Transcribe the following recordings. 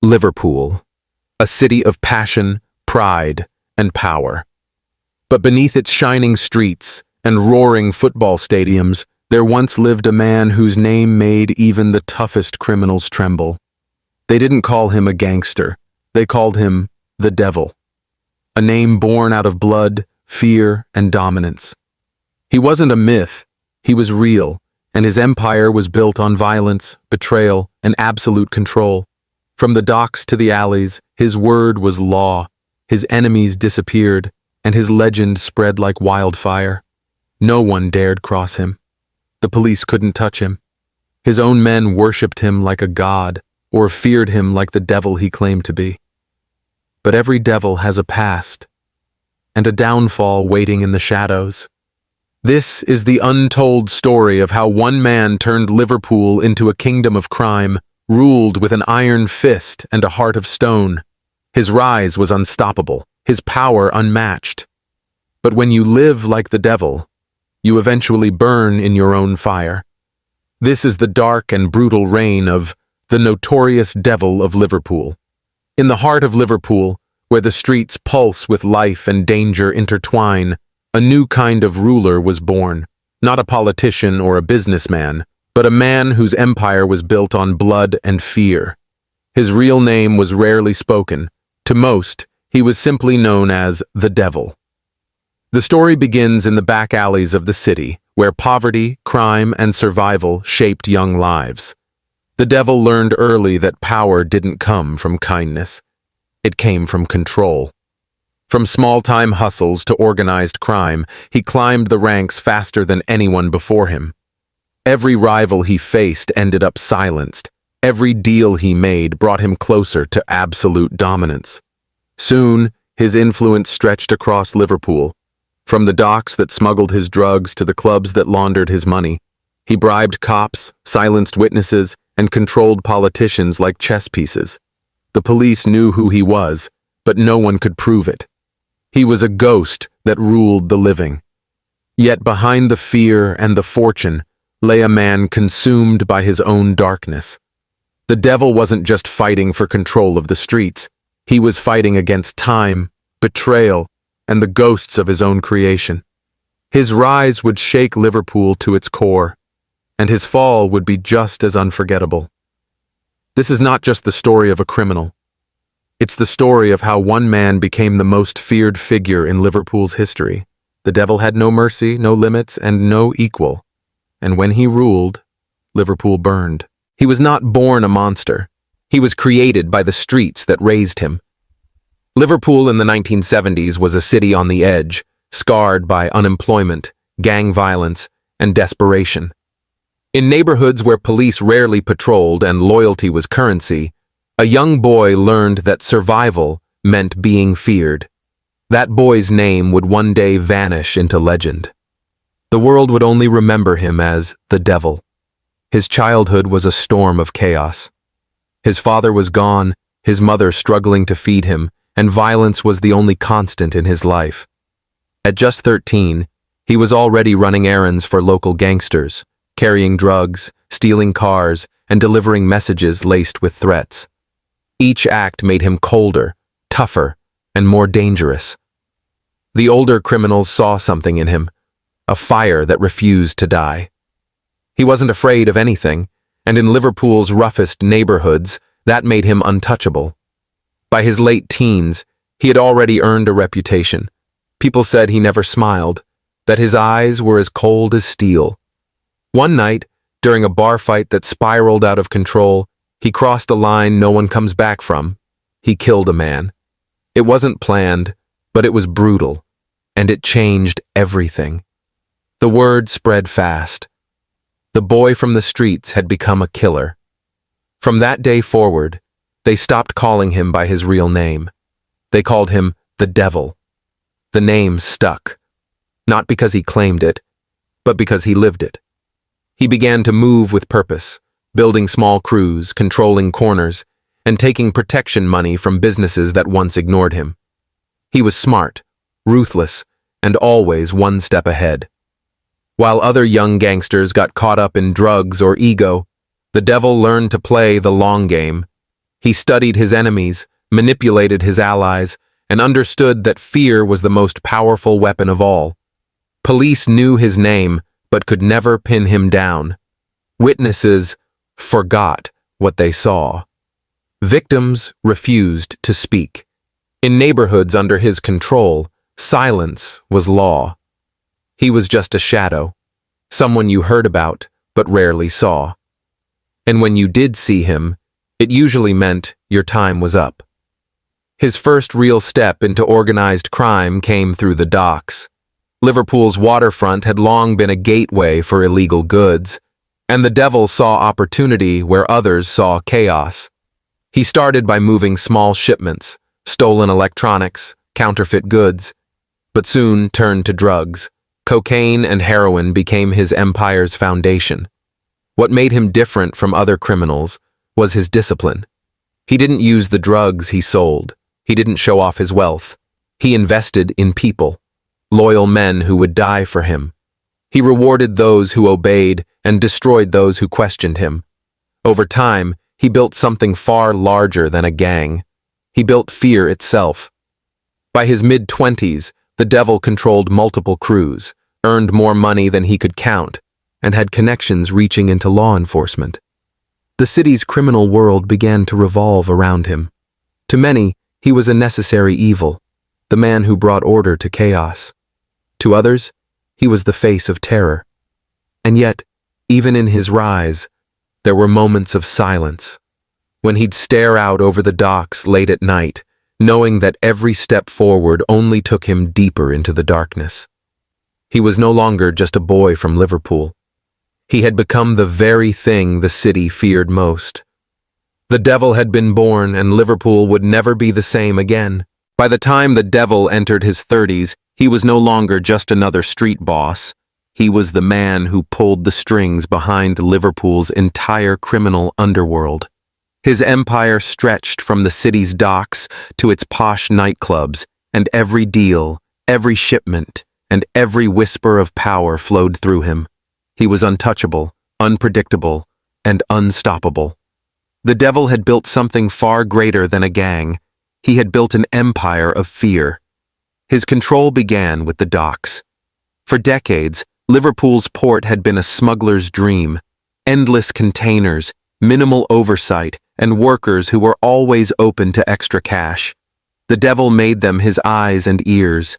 Liverpool, a city of passion, pride, and power. But beneath its shining streets and roaring football stadiums, there once lived a man whose name made even the toughest criminals tremble. They didn't call him a gangster. They called him the Devil, a name born out of blood, fear, and dominance. He wasn't a myth, he was real, and his empire was built on violence, betrayal, and absolute control. From the docks to the alleys, his word was law, his enemies disappeared, and his legend spread like wildfire. No one dared cross him. The police couldn't touch him. His own men worshipped him like a god, or feared him like the devil he claimed to be. But every devil has a past, and a downfall waiting in the shadows. This is the untold story of how one man turned Liverpool into a kingdom of crime, ruled with an iron fist and a heart of stone. His rise was unstoppable, his power unmatched. But when you live like the devil, you eventually burn in your own fire. This is the dark and brutal reign of the Notorious Devil of Liverpool. In the heart of Liverpool, where the streets pulse with life and danger intertwine, a new kind of ruler was born, not a politician or a businessman, but a man whose empire was built on blood and fear. His real name was rarely spoken. To most, he was simply known as the Devil. The story begins in the back alleys of the city, where poverty, crime, and survival shaped young lives. The Devil learned early that power didn't come from kindness. It came from control. From small-time hustles to organized crime, he climbed the ranks faster than anyone before him. Every rival he faced ended up silenced. Every deal he made brought him closer to absolute dominance. Soon, his influence stretched across Liverpool. From the docks that smuggled his drugs to the clubs that laundered his money, he bribed cops, silenced witnesses, and controlled politicians like chess pieces. The police knew who he was, but no one could prove it. He was a ghost that ruled the living. Yet behind the fear and the fortune lay a man consumed by his own darkness. The Devil wasn't just fighting for control of the streets. He was fighting against time, betrayal, and the ghosts of his own creation. His rise would shake Liverpool to its core, and his fall would be just as unforgettable. This is not just the story of a criminal. It's the story of how one man became the most feared figure in Liverpool's history. The Devil had no mercy, no limits, and no equal. And when he ruled, Liverpool burned. He was not born a monster. He was created by the streets that raised him. Liverpool in the 1970s was a city on the edge, scarred by unemployment, gang violence, and desperation. In neighborhoods where police rarely patrolled and loyalty was currency, a young boy learned that survival meant being feared. That boy's name would one day vanish into legend. The world would only remember him as the Devil. His childhood was a storm of chaos. His father was gone, his mother struggling to feed him, and violence was the only constant in his life. At just 13, he was already running errands for local gangsters, carrying drugs, stealing cars, and delivering messages laced with threats. Each act made him colder, tougher, and more dangerous. The older criminals saw something in him, a fire that refused to die. He wasn't afraid of anything, and in Liverpool's roughest neighborhoods, that made him untouchable. By his late teens, he had already earned a reputation. People said he never smiled, that his eyes were as cold as steel. One night, during a bar fight that spiraled out of control, he crossed a line no one comes back from. He killed a man. It wasn't planned, but it was brutal, and it changed everything. The word spread fast. The boy from the streets had become a killer. From that day forward, they stopped calling him by his real name. They called him the Devil. The name stuck, not because he claimed it, but because he lived it. He began to move with purpose, building small crews, controlling corners, and taking protection money from businesses that once ignored him. He was smart, ruthless, and always one step ahead. While other young gangsters got caught up in drugs or ego, the Devil learned to play the long game. He studied his enemies, manipulated his allies, and understood that fear was the most powerful weapon of all. Police knew his name, but could never pin him down. Witnesses forgot what they saw. Victims refused to speak. In neighborhoods under his control, silence was law. He was just a shadow, someone you heard about but rarely saw. And when you did see him, it usually meant your time was up. His first real step into organized crime came through the docks. Liverpool's waterfront had long been a gateway for illegal goods, and the devil saw opportunity where others saw chaos. He started by moving small shipments, stolen electronics, counterfeit goods, but soon turned to drugs. Cocaine and heroin became his empire's foundation. What made him different from other criminals was his discipline. He didn't use the drugs he sold. He didn't show off his wealth. He invested in people, loyal men who would die for him. He rewarded those who obeyed and destroyed those who questioned him. Over time, he built something far larger than a gang. He built fear itself. By his mid-20s, the devil controlled multiple crews, earned more money than he could count, and had connections reaching into law enforcement. The city's criminal world began to revolve around him. To many, he was a necessary evil, the man who brought order to chaos. To others, he was the face of terror. And yet, even in his rise, there were moments of silence, when he'd stare out over the docks late at night, knowing that every step forward only took him deeper into the darkness. He was no longer just a boy from Liverpool. He had become the very thing the city feared most. The devil had been born, and Liverpool would never be the same again. By the time the devil entered his 30s, he was no longer just another street boss. He was the man who pulled the strings behind Liverpool's entire criminal underworld. His empire stretched from the city's docks to its posh nightclubs, and every deal, every shipment, and every whisper of power flowed through him. He was untouchable, unpredictable, and unstoppable. The devil had built something far greater than a gang. He had built an empire of fear. His control began with the docks. For decades, Liverpool's port had been a smuggler's dream. Endless containers, minimal oversight, and workers who were always open to extra cash. The devil made them his eyes and ears.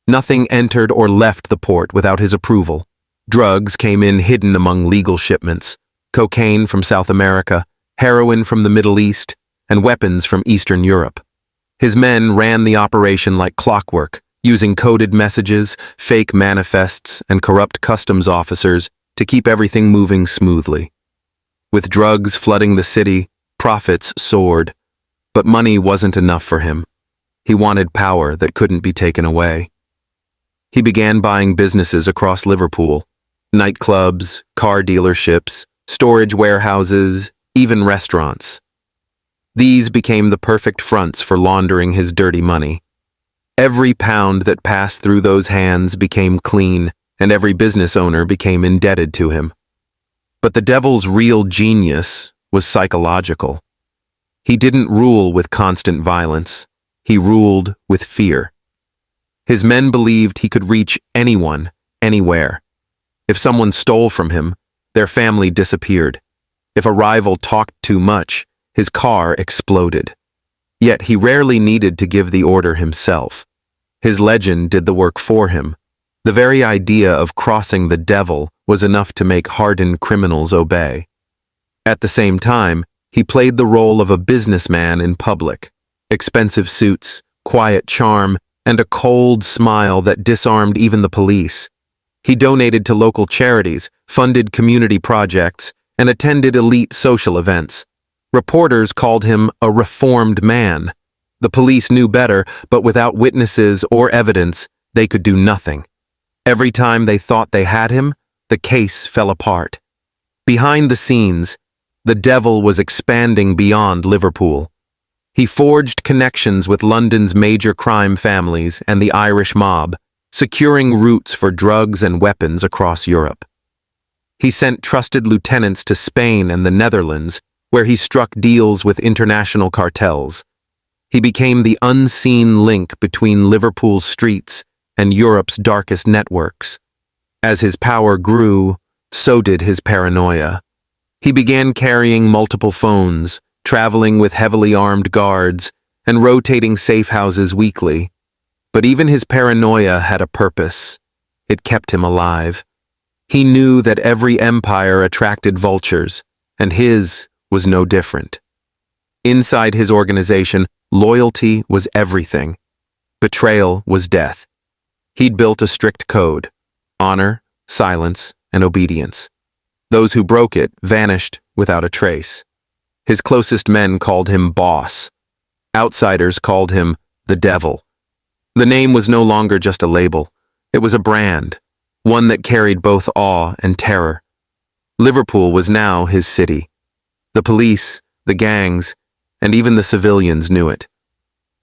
Nothing entered or left the port without his approval. Drugs came in hidden among legal shipments. Cocaine from South America, heroin from the Middle East, and weapons from Eastern Europe. His men ran the operation like clockwork, using coded messages, fake manifests, and corrupt customs officers to keep everything moving smoothly. With drugs flooding the city, profits soared, but money wasn't enough for him. He wanted power that couldn't be taken away. He began buying businesses across Liverpool, nightclubs, car dealerships, storage warehouses, even restaurants. These became the perfect fronts for laundering his dirty money. Every pound that passed through those hands became clean, and every business owner became indebted to him. But the devil's real genius was psychological. He didn't rule with constant violence. He ruled with fear. His men believed he could reach anyone, anywhere. If someone stole from him, their family disappeared. If a rival talked too much, his car exploded. Yet he rarely needed to give the order himself. His legend did the work for him. The very idea of crossing the devil was enough to make hardened criminals obey. At the same time, he played the role of a businessman in public. Expensive suits, quiet charm, and a cold smile that disarmed even the police. He donated to local charities, funded community projects, and attended elite social events. Reporters called him a reformed man. The police knew better, but without witnesses or evidence, they could do nothing. Every time they thought they had him, the case fell apart. Behind the scenes, the devil was expanding beyond Liverpool. He forged connections with London's major crime families and the Irish mob, securing routes for drugs and weapons across Europe. He sent trusted lieutenants to Spain and the Netherlands, where he struck deals with international cartels. He became the unseen link between Liverpool's streets and Europe's darkest networks. As his power grew, so did his paranoia. He began carrying multiple phones, traveling with heavily armed guards, and rotating safe houses weekly. But even his paranoia had a purpose. It kept him alive. He knew that every empire attracted vultures, and his was no different. Inside his organization, loyalty was everything. Betrayal was death. He'd built a strict code: honor, silence, and obedience. Those who broke it vanished without a trace. His closest men called him boss. Outsiders called him the devil. The name was no longer just a label. It was a brand, one that carried both awe and terror. Liverpool was now his city. The police, the gangs, and even the civilians knew it.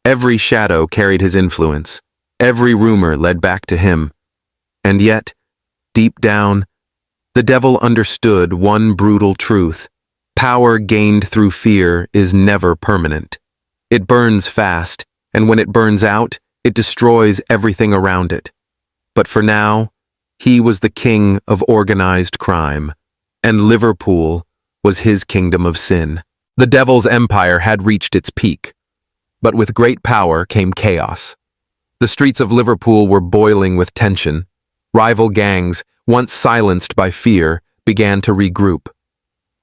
Every shadow carried his influence. Every rumor led back to him. And yet, deep down, the devil understood one brutal truth: power gained through fear is never permanent. It burns fast, and when it burns out, it destroys everything around it. But for now, he was the king of organized crime, and Liverpool was his kingdom of sin. The devil's empire had reached its peak, but with great power came chaos. The streets of Liverpool were boiling with tension. Rival gangs, once silenced by fear, began to regroup.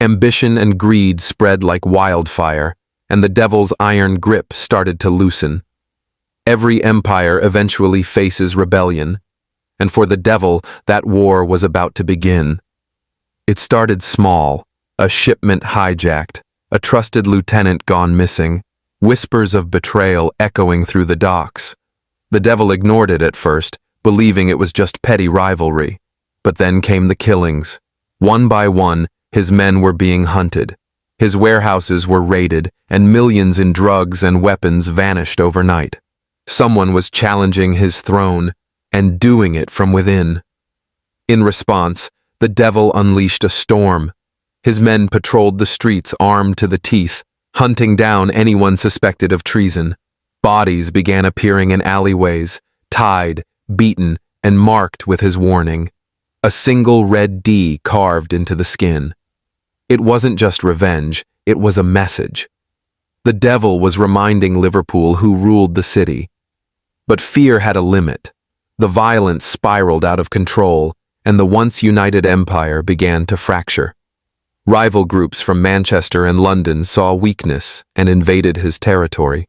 Ambition and greed spread like wildfire, and the devil's iron grip started to loosen. Every empire eventually faces rebellion, and for the devil, that war was about to begin. It started small: a shipment hijacked, a trusted lieutenant gone missing, whispers of betrayal echoing through the docks. The devil ignored it at first, believing it was just petty rivalry. But then came the killings. One by one, his men were being hunted. His warehouses were raided, and millions in drugs and weapons vanished overnight. Someone was challenging his throne, and doing it from within. In response, the devil unleashed a storm. His men patrolled the streets armed to the teeth, hunting down anyone suspected of treason. Bodies began appearing in alleyways, tied, beaten, and marked with his warning. A single red D carved into the skin. It wasn't just revenge, it was a message. The devil was reminding Liverpool who ruled the city. But fear had a limit. The violence spiraled out of control, and the once united empire began to fracture. Rival groups from Manchester and London saw weakness and invaded his territory.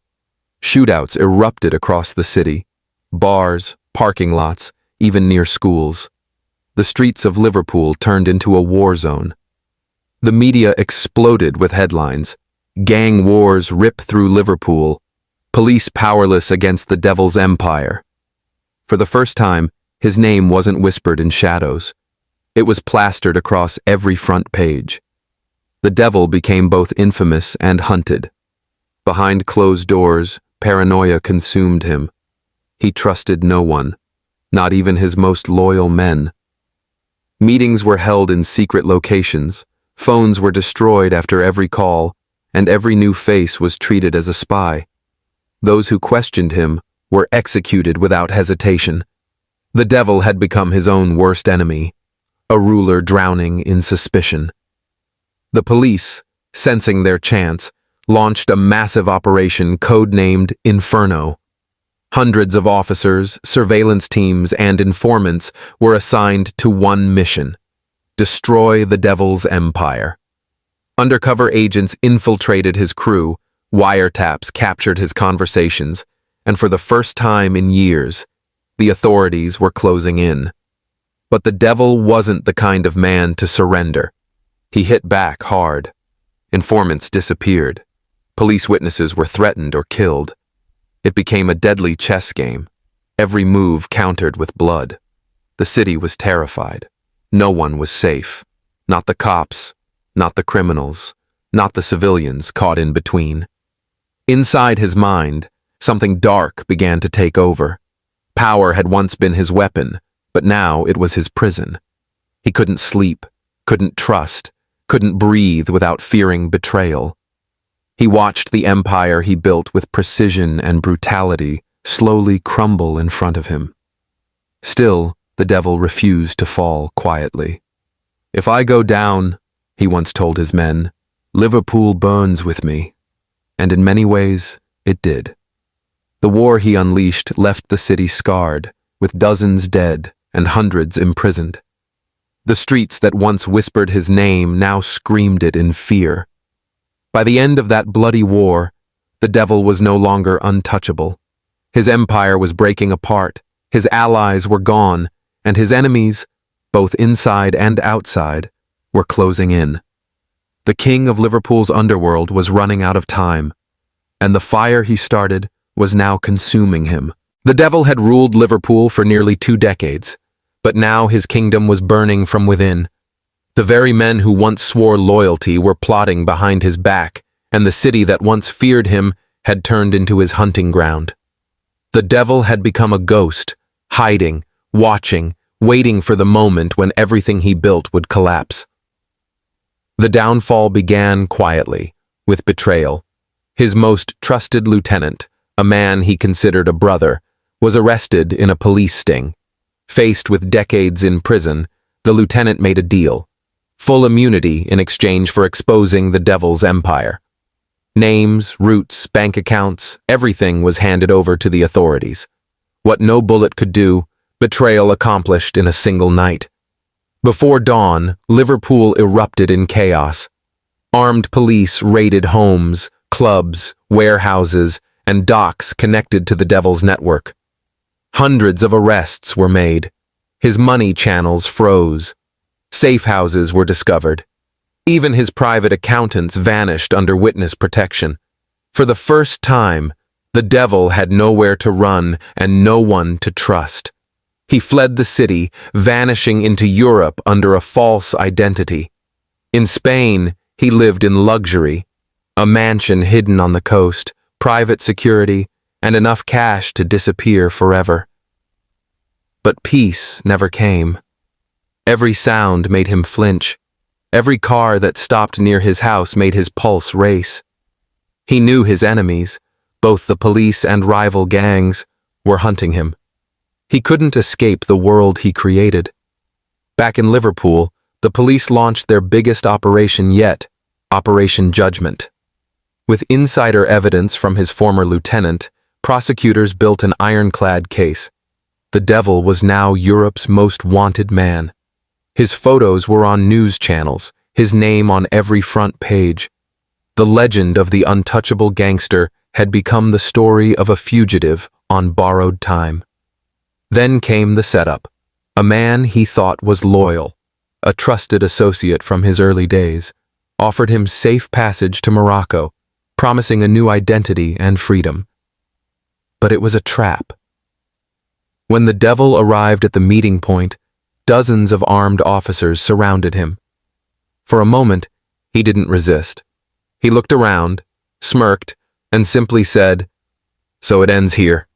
Shootouts erupted across the city. Bars, parking lots, even near schools. The streets of Liverpool turned into a war zone. The media exploded with headlines: gang wars rip through Liverpool, police powerless against the devil's empire. For the first time, his name wasn't whispered in shadows. It was plastered across every front page. The devil became both infamous and hunted. Behind closed doors, paranoia consumed him. He trusted no one, not even his most loyal men. Meetings were held in secret locations, phones were destroyed after every call, and every new face was treated as a spy. Those who questioned him were executed without hesitation. The devil had become his own worst enemy, a ruler drowning in suspicion. The police, sensing their chance, launched a massive operation codenamed Inferno. Hundreds of officers, surveillance teams, and informants were assigned to one mission: destroy the devil's empire. Undercover agents infiltrated his crew, wiretaps captured his conversations, and for the first time in years, the authorities were closing in. But the devil wasn't the kind of man to surrender. He hit back hard. Informants disappeared. Police witnesses were threatened or killed. It became a deadly chess game. Every move countered with blood. The city was terrified. No one was safe. Not the cops, not the criminals, not the civilians caught in between. Inside his mind, something dark began to take over. Power had once been his weapon, but now it was his prison. He couldn't sleep, couldn't trust, couldn't breathe without fearing betrayal. He watched the empire he built with precision and brutality slowly crumble in front of him. Still, the devil refused to fall quietly. "If I go down," he once told his men, "Liverpool burns with me." And in many ways, it did. The war he unleashed left the city scarred, with dozens dead and hundreds imprisoned. The streets that once whispered his name now screamed it in fear. By the end of that bloody war, the devil was no longer untouchable. His empire was breaking apart, his allies were gone, and his enemies, both inside and outside, were closing in. The king of Liverpool's underworld was running out of time, and the fire he started was now consuming him. The devil had ruled Liverpool for nearly 2 decades, but now his kingdom was burning from within. The very men who once swore loyalty were plotting behind his back, and the city that once feared him had turned into his hunting ground. The devil had become a ghost, hiding, watching, waiting for the moment when everything he built would collapse. The downfall began quietly, with betrayal. His most trusted lieutenant, a man he considered a brother, was arrested in a police sting. Faced with decades in prison, the lieutenant made a deal: full immunity in exchange for exposing the devil's empire. Names, routes, bank accounts, everything was handed over to the authorities. What no bullet could do, betrayal accomplished in a single night. Before dawn, Liverpool erupted in chaos. Armed police raided homes, clubs, warehouses, and docks connected to the devil's network. Hundreds of arrests were made. His money channels froze. Safe houses were discovered. Even his private accountants vanished under witness protection. For the first time, the devil had nowhere to run and no one to trust. He fled the city, vanishing into Europe under a false identity. In Spain, he lived in luxury, a mansion hidden on the coast, private security, and enough cash to disappear forever. But peace never came. Every sound made him flinch. Every car that stopped near his house made his pulse race. He knew his enemies, both the police and rival gangs, were hunting him. He couldn't escape the world he created. Back in Liverpool, the police launched their biggest operation yet, Operation Judgment. With insider evidence from his former lieutenant, prosecutors built an ironclad case. The devil was now Europe's most wanted man. His photos were on news channels, his name on every front page. The legend of the untouchable gangster had become the story of a fugitive on borrowed time. Then came the setup. A man he thought was loyal, a trusted associate from his early days, offered him safe passage to Morocco, promising a new identity and freedom. But it was a trap. When the devil arrived at the meeting point, dozens of armed officers surrounded him. For a moment, he didn't resist. He looked around, smirked, and simply said, "So it ends here."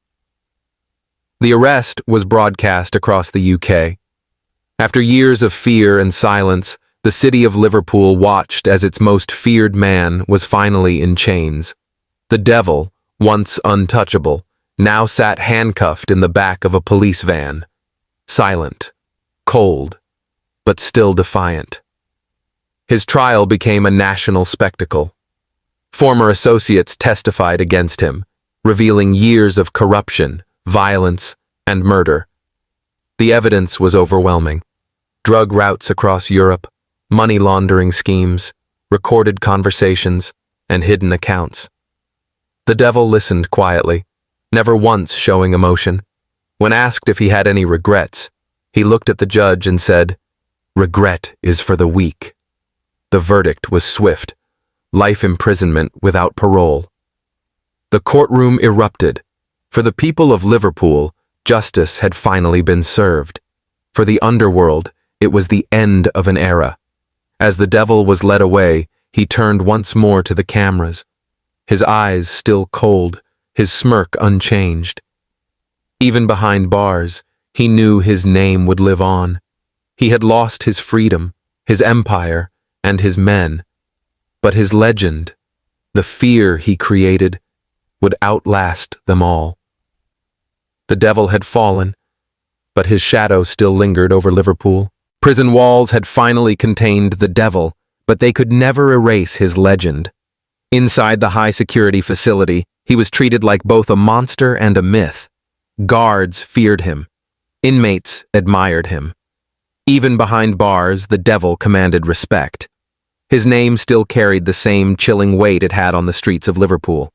The arrest was broadcast across the UK. After years of fear and silence, the city of Liverpool watched as its most feared man was finally in chains. The devil, once untouchable, now sat handcuffed in the back of a police van, silent, cold, but still defiant. His trial became a national spectacle. Former associates testified against him, revealing years of corruption, violence, and murder. The evidence was overwhelming. Drug routes across Europe, money laundering schemes, recorded conversations, and hidden accounts. The devil listened quietly, never once showing emotion. When asked if he had any regrets, he looked at the judge and said, "Regret is for the weak." The verdict was swift: life imprisonment without parole. The courtroom erupted. For the people of Liverpool, justice had finally been served. For the underworld, it was the end of an era. As the devil was led away, he turned once more to the cameras. His eyes still cold, his smirk unchanged. Even behind bars, he knew his name would live on. He had lost his freedom, his empire, and his men, but his legend, the fear he created, would outlast them all. The devil had fallen, but his shadow still lingered over Liverpool. Prison walls had finally contained the devil, but they could never erase his legend. Inside the high-security facility, he was treated like both a monster and a myth. Guards feared him. Inmates admired him. Even behind bars, the devil commanded respect. His name still carried the same chilling weight it had on the streets of Liverpool.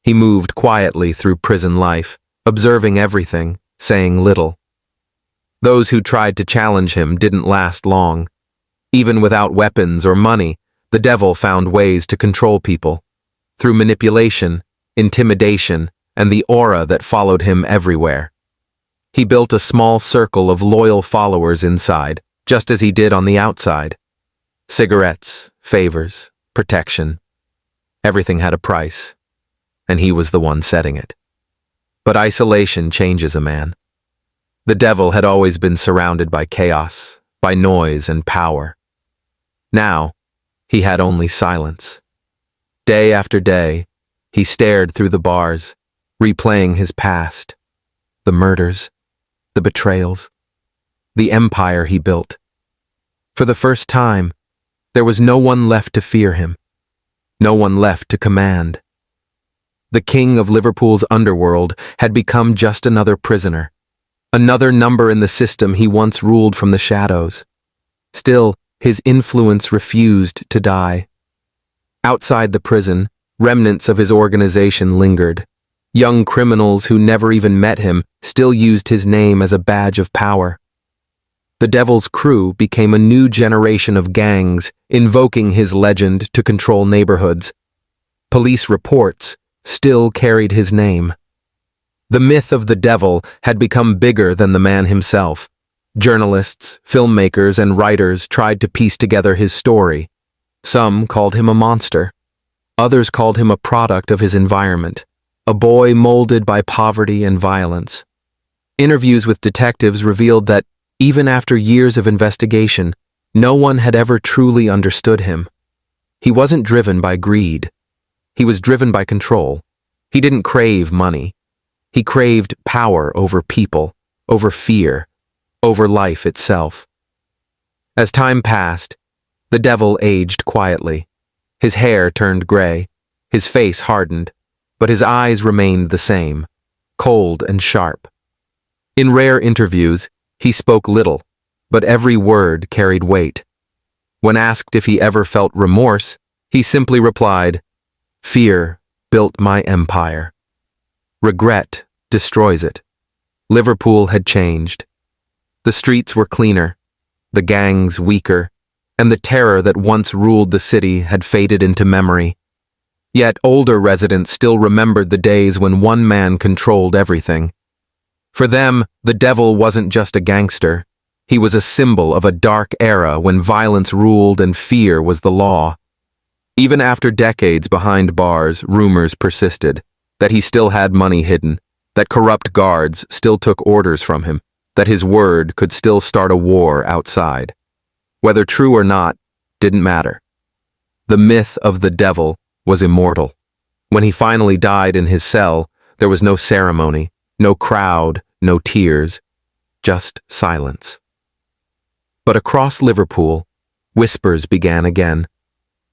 He moved quietly through prison life, observing everything, saying little. Those who tried to challenge him didn't last long. Even without weapons or money, the devil found ways to control people, through manipulation, intimidation, and the aura that followed him everywhere. He built a small circle of loyal followers inside, just as he did on the outside. Cigarettes, favors, protection. Everything had a price, and he was the one setting it. But isolation changes a man. The devil had always been surrounded by chaos, by noise and power. Now, he had only silence. Day after day, he stared through the bars, replaying his past, the murders, the betrayals, the empire he built. For the first time, there was no one left to fear him, no one left to command. The king of Liverpool's underworld had become just another prisoner, another number in the system he once ruled from the shadows. Still, his influence refused to die. Outside the prison, remnants of his organization lingered. Young criminals who never even met him still used his name as a badge of power. The devil's crew became a new generation of gangs, invoking his legend to control neighborhoods. Police reports still carried his name. The myth of the devil had become bigger than the man himself. Journalists, filmmakers, and writers tried to piece together his story. Some called him a monster. Others called him a product of his environment, a boy molded by poverty and violence. Interviews with detectives revealed that, even after years of investigation, no one had ever truly understood him. He wasn't driven by greed. He was driven by control. He didn't crave money. He craved power over people, over fear, over life itself. As time passed, the devil aged quietly. His hair turned gray, his face hardened, but his eyes remained the same, cold and sharp. In rare interviews, he spoke little, but every word carried weight. When asked if he ever felt remorse, he simply replied, "Fear built my empire. Regret destroys it." Liverpool had changed. The streets were cleaner, the gangs weaker, and the terror that once ruled the city had faded into memory. Yet older residents still remembered the days when one man controlled everything. For them, the devil wasn't just a gangster. He was a symbol of a dark era when violence ruled and fear was the law. Even after decades behind bars, rumors persisted that he still had money hidden, that corrupt guards still took orders from him, that his word could still start a war outside. Whether true or not, didn't matter. The myth of the devil was immortal. When he finally died in his cell, there was no ceremony, no crowd, no tears, just silence. But across Liverpool, whispers began again.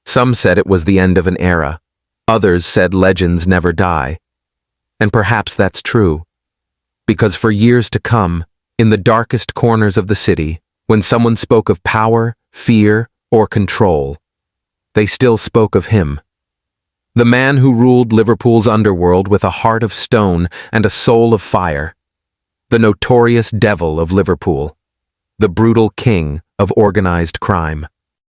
Some said it was the end of an era. Others said legends never die. And perhaps that's true. Because for years to come, in the darkest corners of the city, when someone spoke of power, fear, or control, they still spoke of him. The man who ruled Liverpool's underworld with a heart of stone and a soul of fire. The Notorious Devil of Liverpool. The brutal king of organized crime.